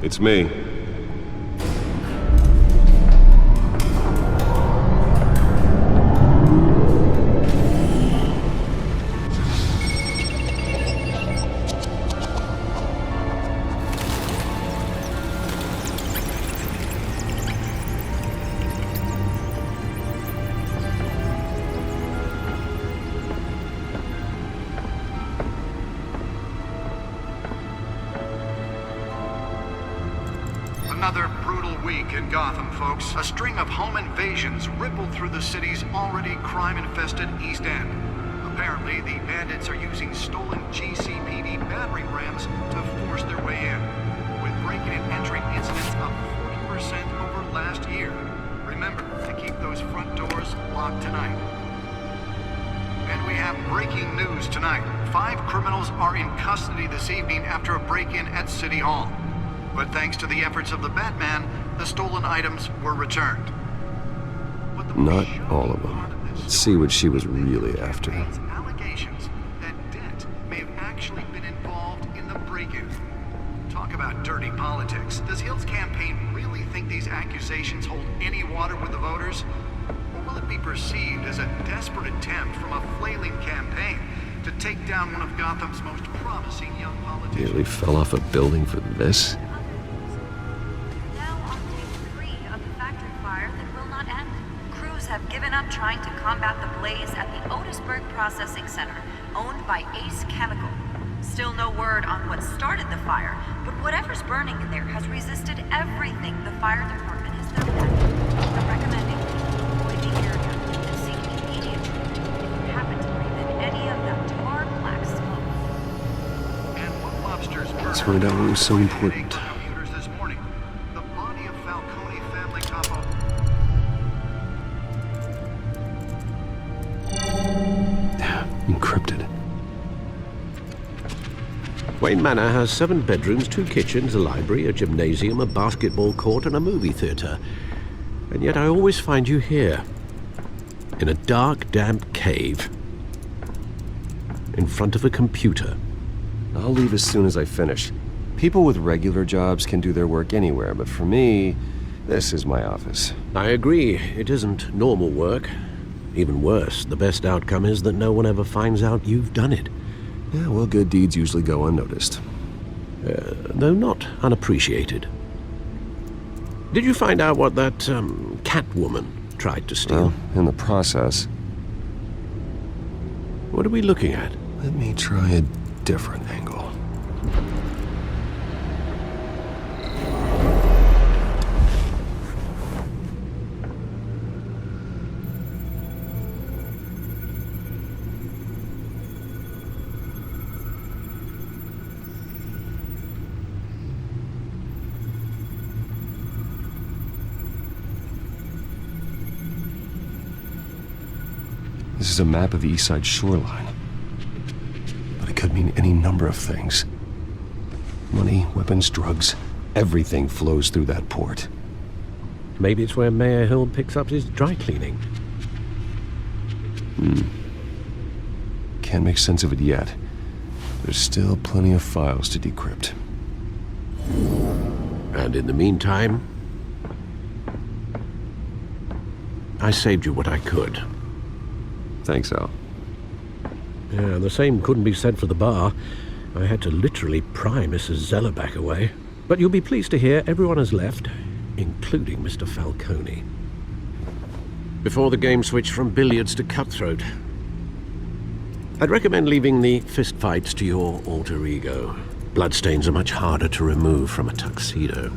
It's me. Another brutal week in Gotham, folks. A string of home invasions rippled through the city's already crime-infested East End. Apparently, the bandits are using stolen GCPD battering rams to force their way in, with breaking and entering incidents up 40% over last year. Remember to keep those front doors locked tonight. And we have breaking news tonight. 5 criminals are in custody this evening after a break-in at City Hall. But thanks to the efforts of the Batman, the stolen items were returned. Not all of them. Let's see what she was really after. Allegations that Dent may have actually been involved in the break-in. Talk about dirty politics. Does Hill's campaign really think these accusations hold any water with the voters? Or will it be perceived as a desperate attempt from a flailing campaign to take down one of Gotham's most promising young politicians? Nearly fell off a building for this? Have given up trying to combat the blaze at the Otisburg Processing Center, owned by Ace Chemical. Still no word on what started the fire, but whatever's burning in there has resisted everything the fire department has thrown at it. I'm recommending you avoid the area and seek immediate treatment if you happen to breathe in any of that tar black smoke. And what lobsters Let's find out what was so important. computers this morning. The body of Falcone family capo. Encrypted. Wayne Manor has 7 bedrooms, 2 kitchens, a library, a gymnasium, a basketball court, and a movie theater. And yet I always find you here, in a dark, damp cave, in front of a computer. I'll leave as soon as I finish. People with regular jobs can do their work anywhere, but for me, this is my office. I agree, it isn't normal work. Even worse, the best outcome is that no one ever finds out you've done it. Yeah, well, good deeds usually go unnoticed. Though not unappreciated. Did you find out what that, Catwoman tried to steal? Well, in the process. What are we looking at? Let me try a different angle. This is a map of the East Side shoreline. But it could mean any number of things. Money, weapons, drugs, everything flows through that port. Maybe it's where Mayor Hill picks up his dry cleaning. Can't make sense of it yet. There's still plenty of files to decrypt. And in the meantime, I saved you what I could. Thanks, Al. Yeah, the same couldn't be said for the bar. I had to literally pry Mrs. Zellerback away. But you'll be pleased to hear everyone has left, including Mr. Falcone. Before the game switched from billiards to cutthroat. I'd recommend leaving the fistfights to your alter ego. Bloodstains are much harder to remove from a tuxedo.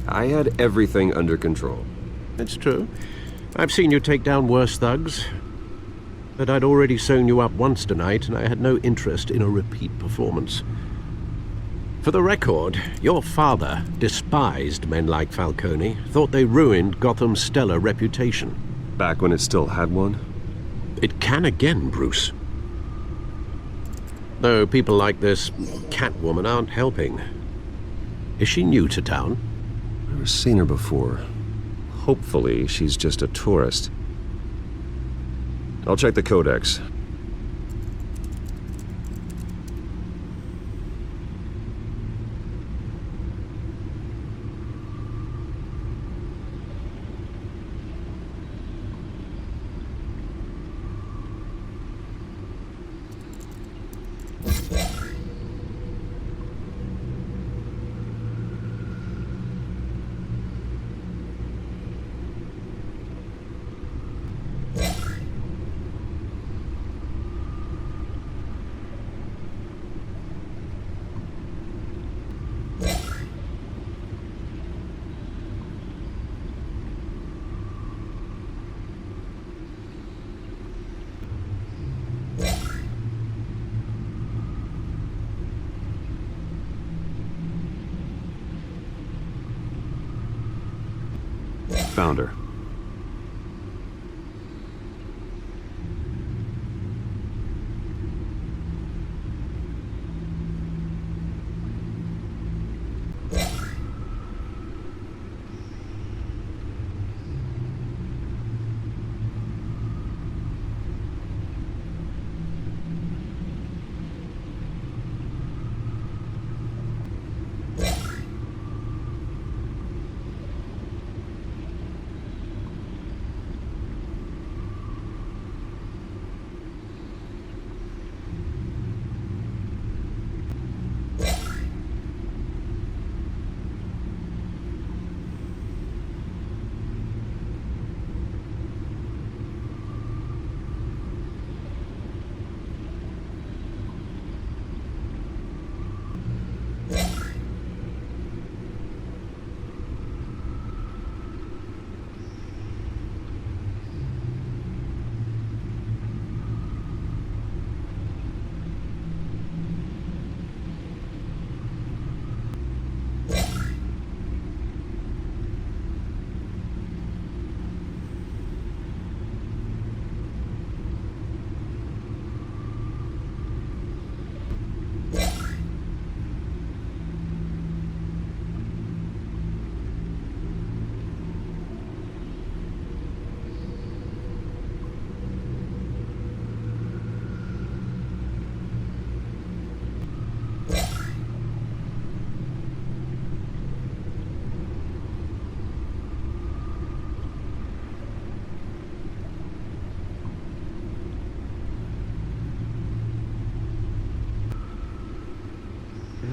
I had everything under control. It's true. I've seen you take down worse thugs. But I'd already sewn you up once tonight, and I had no interest in a repeat performance. For the record, your father despised men like Falcone, thought they ruined Gotham's stellar reputation. Back when it still had one? It can again, Bruce. Though people like this Catwoman aren't helping. Is she new to town? Never seen her before. Hopefully, she's just a tourist. I'll check the codex. found her.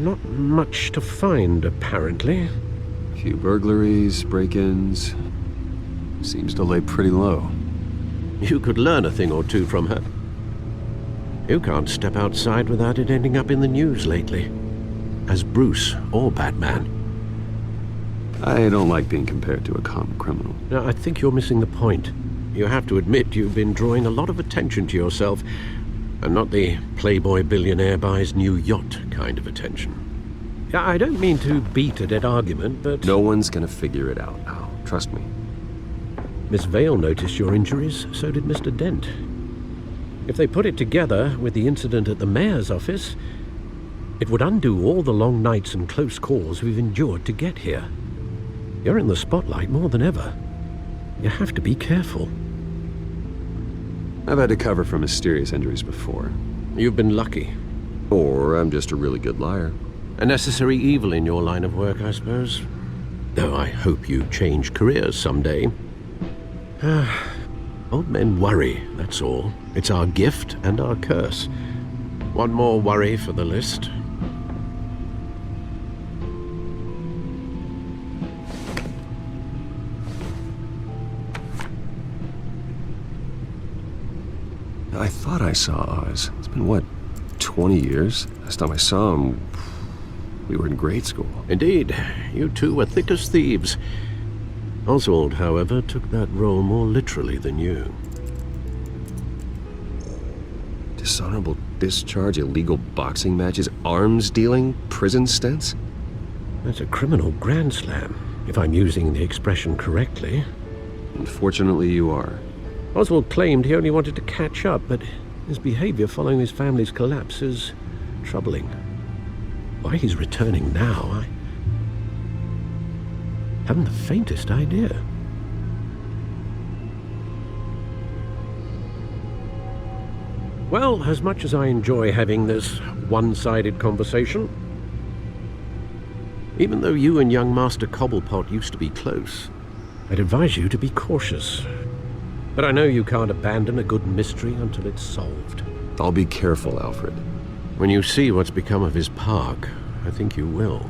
Not much to find, apparently. Few burglaries, break-ins. Seems to lay pretty low. You could learn a thing or two from her. You can't step outside without it ending up in the news lately. As Bruce or Batman. I don't like being compared to a common criminal. Now, I think you're missing the point. You have to admit you've been drawing a lot of attention to yourself, and not the playboy billionaire buys new yacht kind of attention. I don't mean to beat a dead argument, but... No one's gonna figure it out, Al. Trust me. Miss Vale noticed your injuries, so did Mr. Dent. If they put it together with the incident at the mayor's office, it would undo all the long nights and close calls we've endured to get here. You're in the spotlight more than ever. You have to be careful. I've had to cover for mysterious injuries before. You've been lucky. Or I'm just a really good liar. A necessary evil in your line of work, I suppose. Though I hope you change careers someday. Old men worry, that's all. It's our gift and our curse. One more worry for the list. I thought I saw Oz. It's been, what, 20 years? Last time I saw him, we were in grade school. Indeed, you two were thick as thieves. Oswald, however, took that role more literally than you. Dishonorable discharge, illegal boxing matches, arms dealing, prison stints? That's a criminal grand slam, if I'm using the expression correctly. Unfortunately, you are. Oswald claimed he only wanted to catch up, but his behavior following his family's collapse is troubling. Why he's returning now, I haven't the faintest idea. Well, as much as I enjoy having this one-sided conversation, even though you and young Master Cobblepot used to be close, I'd advise you to be cautious. But I know you can't abandon a good mystery until it's solved. I'll be careful, Alfred. When you see what's become of his park, I think you will.